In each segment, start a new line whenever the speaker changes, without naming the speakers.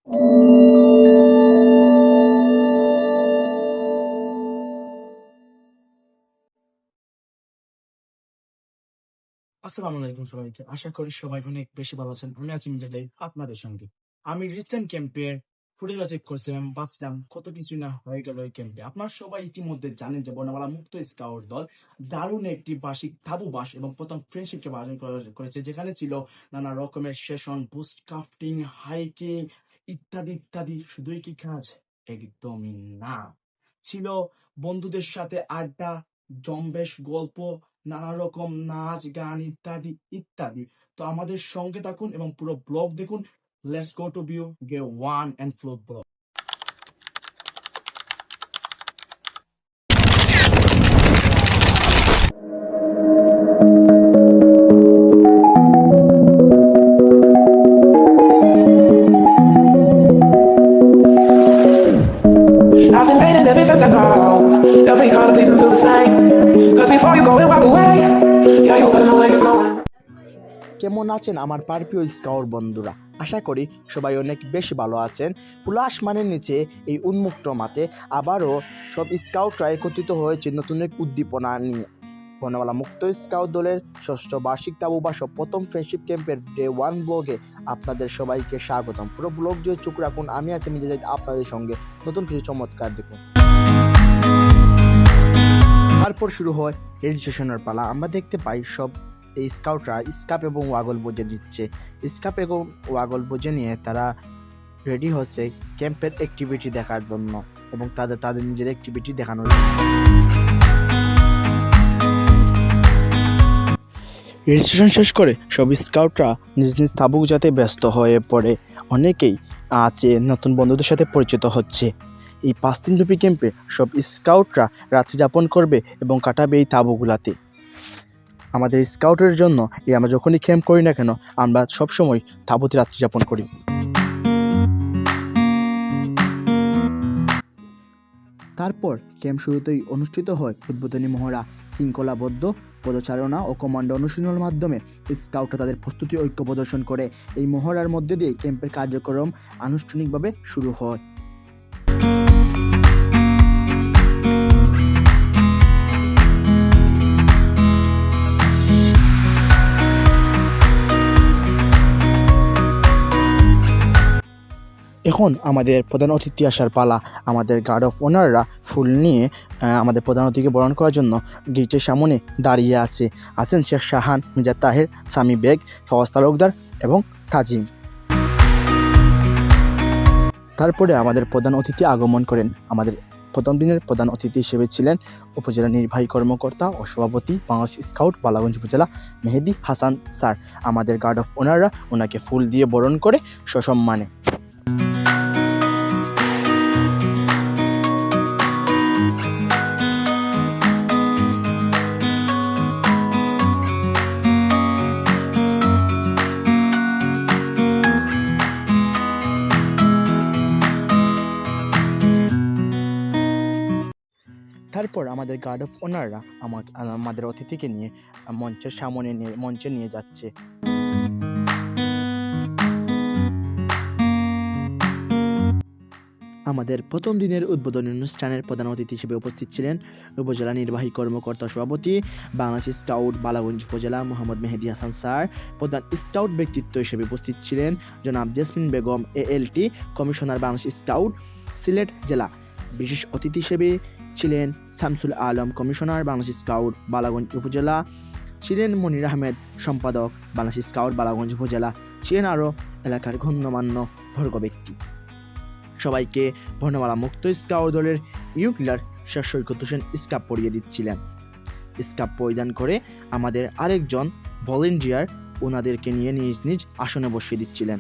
আসসালামু আলাইকুম সবাইকে। আশা করি সবাই অনেক বেশি ভালো আছেন। আমি আছি মিজাইল আপনাদের সঙ্গে। আমি রিসেন্ট ক্যাম্পের ফুটেজ চেক করছিলাম, ভাবছিলাম কত কিছু না হয়ে গেল এই ক্যাম্পে। আপনারা সবাই ইতিমধ্যে জানেন যে বর্ণমালা মুক্ত স্কাউট দল দারুণ একটি বার্ষিক তাবু বাস এবং প্রথম ফ্রেন্ডশিপকে আয়োজন করেছে, যেখানে ছিল নানা রকমের সেশন, বুস্ট ক্রাফটিং, হাইকিং ইত্যাদি ইত্যাদি। শুধুই কি কাজ? একদমই না, ছিল বন্ধুদের সাথে আড্ডা, জম্বেশ গল্প, নানা রকম নাচ গান ইত্যাদি ইত্যাদি। তো আমাদের সঙ্গে থাকুন এবং পুরো ব্লগ দেখুন। লেটস গো টু ভিউ গে one and flow blog.
I've been painting every fence I know, every color bleeds into the same. Cause before you go and walk away, yeah, you better know where you're going.
কেমন আছেন আমার প্রিয় scout বন্ধুরা? আশা করি সবাই অনেক বেশি ভালো আছেন। খোলা আসমানের নিচে এই উন্মুক্ত মাঠে আবারও সব স্কাউটরা একত্রিত হয়েছে নতুন এক উদ্দীপনা নিয়ে। বর্ণমালা মুক্ত স্কাউট দলের 6ষ্ঠ বার্ষিক তাবুবাস প্রথম ফ্রেন্ডশিপ ক্যাম্পের ডে 1 ব্লগে আপনাদের সবাইকে স্বাগতম। পুরো ব্লগ দিয়ে চোখ রাখুন, আমি আছি মিজাইল আপনাদের সঙ্গে। নতুন কিছু চমৎকার দেখুন। তারপর শুরু হয় রেজিস্ট্রেশনের পালা। আমরা দেখতে পাই সব এই স্কাউটরা স্কাপ এবং ওয়াগল বোঝে দিচ্ছে। স্কাপ এবং ওয়াগল বোঝে নিয়ে তারা রেডি হচ্ছে ক্যাম্পের অ্যাক্টিভিটি দেখার জন্য এবং তাদের নিজের অ্যাক্টিভিটি দেখানোর জন্য। রেজিস্ট্রেশন শেষ করে সব স্কাউটরা নিজ নিজ তাবু যাতে ব্যস্ত হয়ে পড়ে। অনেকেই আছে নতুন বন্ধুদের সাথে পরিচিত হচ্ছে। এই 5 দিন ব্যাপী ক্যাম্পে সব স্কাউটরা রাত্রি যাপন করবে এবং কাটাবে এই তাবুগুলাতে। আমাদের স্কাউটের জন্য আমরা যখনই ক্যাম্প করি না কেন, আমরা সবসময় তাঁবুতে রাত্রি যাপন করি। তারপর ক্যাম্প শুরুতেই অনুষ্ঠিত হয় উদ্বোধনী মহড়া। শৃঙ্খলাবদ্ধ পদচারণা ও কমান্ডো অনুশীলনের মাধ্যমে স্কাউটরা তাদের প্রস্তুতি ঐক্য প্রদর্শন করে। এই মহড়ার মধ্যে দিয়ে ক্যাম্পের কার্যক্রম আনুষ্ঠানিকভাবে শুরু হয়। এখন আমাদের প্রধান অতিথি আসার পালা। আমাদের গার্ড অফ অনাররা ফুল নিয়ে আমাদের প্রধান অতিথিকে বরণ করার জন্য গেটের সামনে দাঁড়িয়ে আছেন শেখ শাহান, মির্জা তাহের, সামি বেগ, ফওয়াজ তালুকদার এবং তাজিম। তারপরে আমাদের প্রধান অতিথি আগমন করেন। আমাদের প্রথম দিনের প্রধান অতিথি হিসেবে ছিলেন উপজেলা নির্বাহী কর্মকর্তা ও সভাপতি বাংলাদেশ স্কাউট বালাগঞ্জ উপজেলা মেহেদি হাসান স্যার। আমাদের গার্ড অফ অনাররা ওনাকে ফুল দিয়ে বরণ করে সসম্মানে। তারপর আমাদের গার্ড অফ অনাররা আমাদের অতিথিকে নিয়ে মঞ্চে নিয়ে যাচ্ছে। আমাদের প্রথম দিনের উদ্বোধনী অনুষ্ঠানের প্রধান অতিথি হিসেবে উপস্থিত ছিলেন উপজেলা নির্বাহী কর্মকর্তা সভাপতি বাংলাদেশ স্কাউট বালাগঞ্জ উপজেলা মোহাম্মদ মেহেদি হাসান স্যার। প্রধান স্কাউট ব্যক্তিত্ব হিসেবে উপস্থিত ছিলেন জনাব jasmine Begum ALT, commissioner Bangladesh scout Sylhet জেলা। বিশেষ অতিথি হিসেবে ছিলেন শামসুল আলম, কমিশনার বাংলাদেশ স্কাউট বালাগঞ্জ উপজেলা। ছিলেন মনির আহমেদ, সম্পাদক বাংলাদেশ স্কাউট বালাগঞ্জ উপজেলা। ছিলেন আরও এলাকার গণ্যমান্য বর্গ ব্যক্তি। সবাইকে বর্ণমালা মুক্ত স্কাউট দলের ইউনিট লিডার শেখ সৈকত হোসেন স্কার্ফ পরিয়ে দিচ্ছিলেন। স্কার্ফ পরিধান করে আমাদের আরেকজন ভলেন্টিয়ার ওনাদেরকে নিয়ে নিজ নিজ আসনে বসিয়ে দিচ্ছিলেন।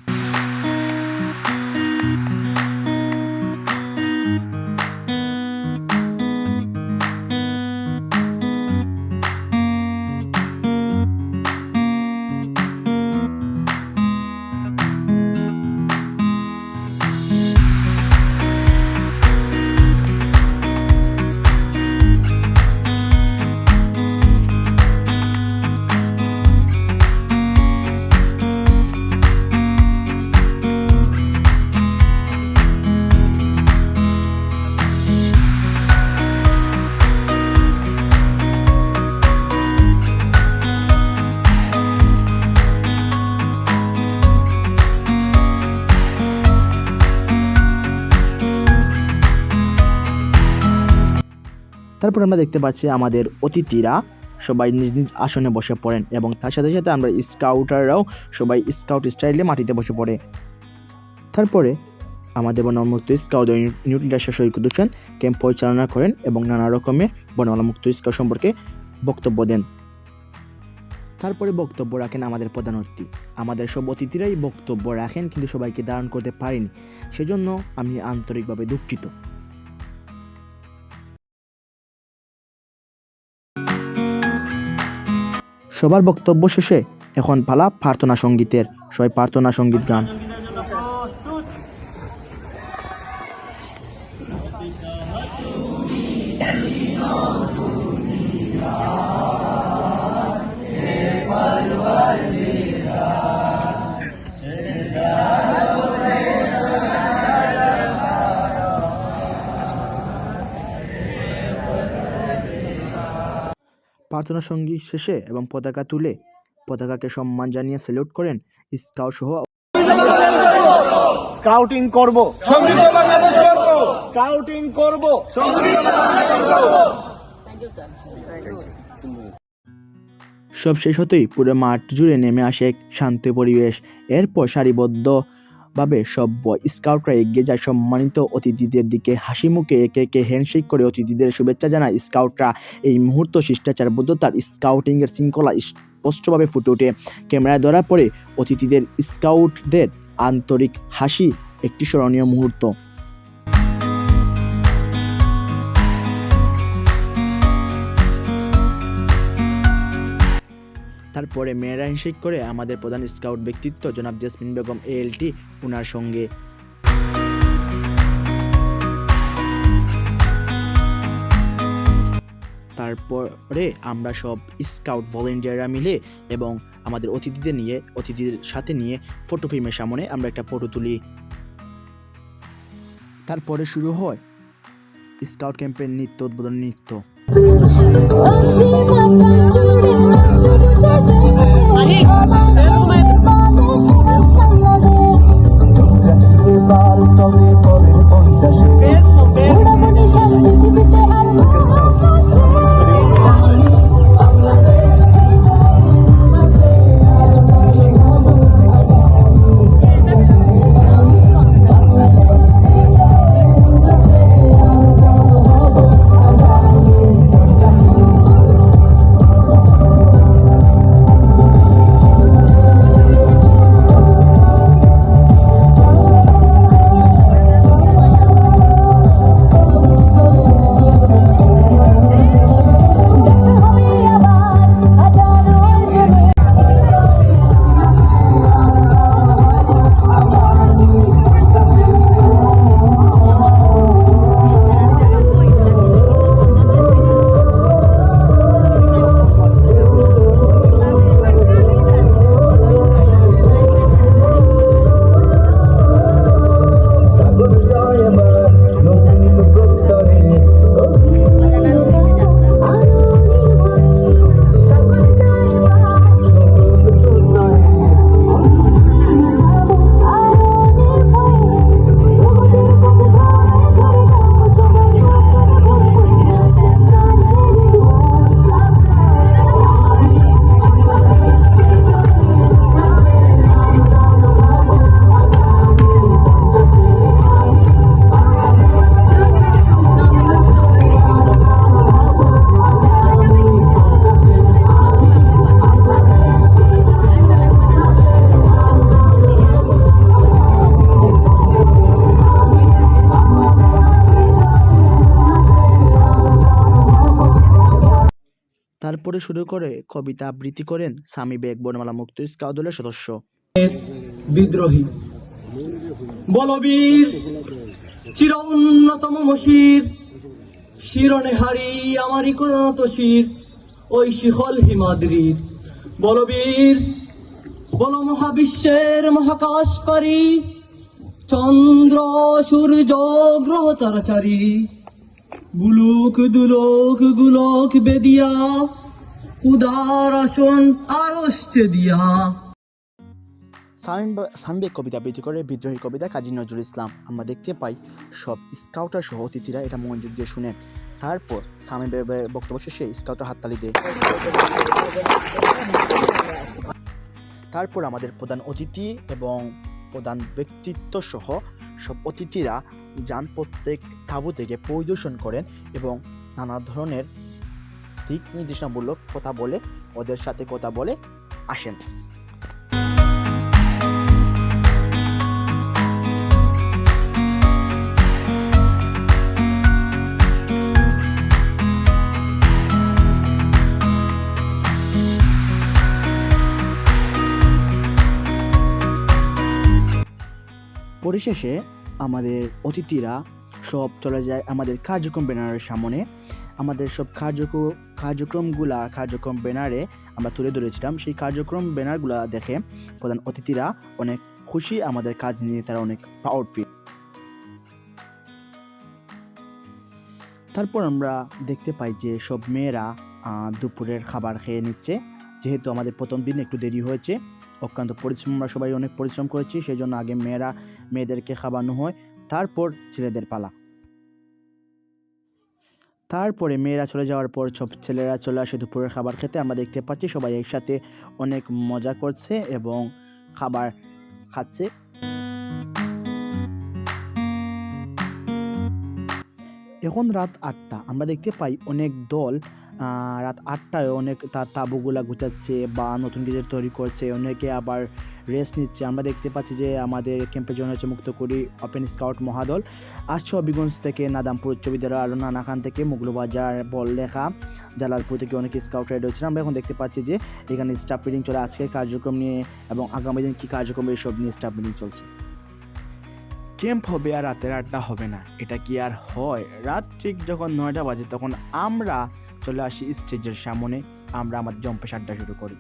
তারপর আমরা দেখতে পাচ্ছি আমাদের অতিথিরা সবাই নিজ নিজ আসনে বসে পড়েন এবং তার সাথে সাথে আমরা স্কাউটাররাও সবাই স্কাউট স্টাইলে মাটিতে বসে পড়ে। তারপরে আমাদের বনমুক্ত স্কাউট ইউনিট লিডার শহীদ হোসেন ক্যাম্প পরিচালনা করেন এবং নানা রকমের বনমুক্ত স্কাউট সম্পর্কে বক্তব্য দেন। তারপরে বক্তব্য রাখেন আমাদের প্রধান অতিথি। আমাদের সব অতিথিরাই বক্তব্য রাখেন, কিন্তু সবাইকে ধারণ করতে পারিনি, সেজন্য আমি আন্তরিকভাবে দুঃখিত। সবার বক্তব্য শেষে এখন পালা প্রার্থনা সঙ্গীতের। সবাই প্রার্থনা সঙ্গীত গান। প্রার্থনা সঙ্গীত শেষে এবং পতাকা তুলে পতাকাকে সম্মান জানিয়ে স্যালুট করেন স্কাউট সহ।
স্কাউটিং করব, সমৃদ্ধ বাংলাদেশ করব, স্কাউটিং করব, সমৃদ্ধ বাংলাদেশ করব।
সব শেষ হতেই পুরো মাঠ জুড়ে নেমে আসে এক শান্ত পরিবেশ। এরপর সারিবদ্ধভাবে সব স্কাউটরা এগিয়ে যায় সম্মানিত অতিথিদের দিকে। হাসি মুখে একে একে হ্যান্ডশেক করে অতিথিদের শুভেচ্ছা জানায় স্কাউটরা। এই মুহূর্ত শিষ্টাচারবদ্ধতার স্কাউটিংয়ের শৃঙ্খলা স্পষ্টভাবে ফুটে ওঠে। ক্যামেরায় ধরা পড়ে অতিথিদের স্কাউটদের আন্তরিক হাসি, একটি স্মরণীয় মুহূর্ত। তারপরে মেয়েরা হ্যান্ডশেক করে আমাদের প্রধান স্কাউট ব্যক্তিত্ব জনাব জেসমিন বেগম ALT উনার সঙ্গে। তারপরে আমরা সব স্কাউট ভলেন্টিয়াররা মিলে এবং আমাদের অতিথিদের সাথে নিয়ে ফটো ফ্রেমের সামনে আমরা একটা ফটো তুলি। তারপরে শুরু হয় স্কাউট ক্যাম্পের নৃত্য, উদ্বোধনী নৃত্য। তারপরে শুরু করে কবিতা আবৃত্তি করেন স্বামী বেগ বনমালা মুক্ত স্কাউট দলের সদস্য।
বিদ্রোহী বলবীর চির উন্নতম মশির শিরনে হারি আমারই করুণত শির ওই শিহল হিমাদ্রির বলবীর বল মহাবিশ্বের মহাকাশ পারি চন্দ্র সূর্য গ্রহ তারাচারী বুলুক দুলোক গুলোক বেদিয়া খুদার আসন আরশে দিয়া।
সামিবেগ কবিতা আবৃত্তি করে বিদ্রোহী কবিতা কাজী নজরুল ইসলাম। আমরা দেখতে পাই সব স্কাউটার সহ অতিথিরা এটা মনোযোগ দিয়ে শুনে। তারপর সামিবের বক্তব্য শেষে স্কাউটার হাততালি দেয়। তারপর আমাদের প্রধান অতিথি এবং প্রধান ব্যক্তিত্ব সহ সব অতিথিরা যান প্রত্যেক তাঁবু থেকে পরিদর্শন করেন এবং নানা ধরনের দিক নির্দেশনামূলক কথা বলে ওদের সাথে কথা বলে আসেন। পরিশেষে আমাদের অতিথিরা সব চলে যায় আমাদের কার্যক্রম ব্যানারের সামনে। আমাদের সব কার্যক্রম ব্যানারে আমরা তুলে ধরেছিলাম। সেই কার্যক্রম ব্যানারগুলা দেখে প্রধান অতিথিরা অনেক খুশি, আমাদের কাজ নিয়ে তারা অনেক প্রাউড ফিল। তারপর আমরা দেখতে পাই যে সব মেয়েরা দুপুরের খাবার খেয়ে নিচ্ছে। যেহেতু আমাদের প্রথম দিন একটু দেরি হয়েছে, অত্যন্ত পরিশ্রম, আমরা সবাই অনেক পরিশ্রম করেছি, সেই জন্য আগে মেয়েদেরকে খাওয়ানো হয়, তারপর ছেলেদের পালা। তারপরে মেয়েরা চলে যাওয়ার পর সব ছেলেরা চলে আসে দুপুরের খাবার খেতে। আমরা দেখতে পাচ্ছি সবাই একসাথে অনেক মজা করছে এবং খাবার খাচ্ছে। এখন রাত 8টা। আমরা দেখতে পাই অনেক দল রাত 8টায় অনেক তার তাঁবুগুলা গুছাচ্ছে বা নতুন কিছু তৈরি করছে, অনেকে আবার রেস্ট নিচ্ছে। আমরা দেখতে পাচ্ছি যে আমাদের ক্যাম্পের জন্য হচ্ছে মুক্তকুড়ি ওপেন স্কাউট মহাদল আসছে হবিগঞ্জ থেকে, নাদামপুর উচ্চ বিদ্যালয়, আরও নানাখান থেকে, মুগলবাজার, বললেখা, জালালপুর থেকে অনেক স্কাউট রাইড হচ্ছে। আমরা এখন দেখতে পাচ্ছি যে এখানে স্টাফ মিটিং চলে, আজকের কার্যক্রম নিয়ে এবং আগামী দিন কী কার্যক্রম এইসব নিয়ে স্টাফ মিটিং চলছে। ক্যাম্প হবে আর রাতের 8টা হবে না, এটা কি আর হয়? রাত ঠিক যখন 9টা বাজে তখন আমরা চলে আসি স্টেজের সামনে, আমরা আমাদের জম্পেশ আড্ডা শুরু করি।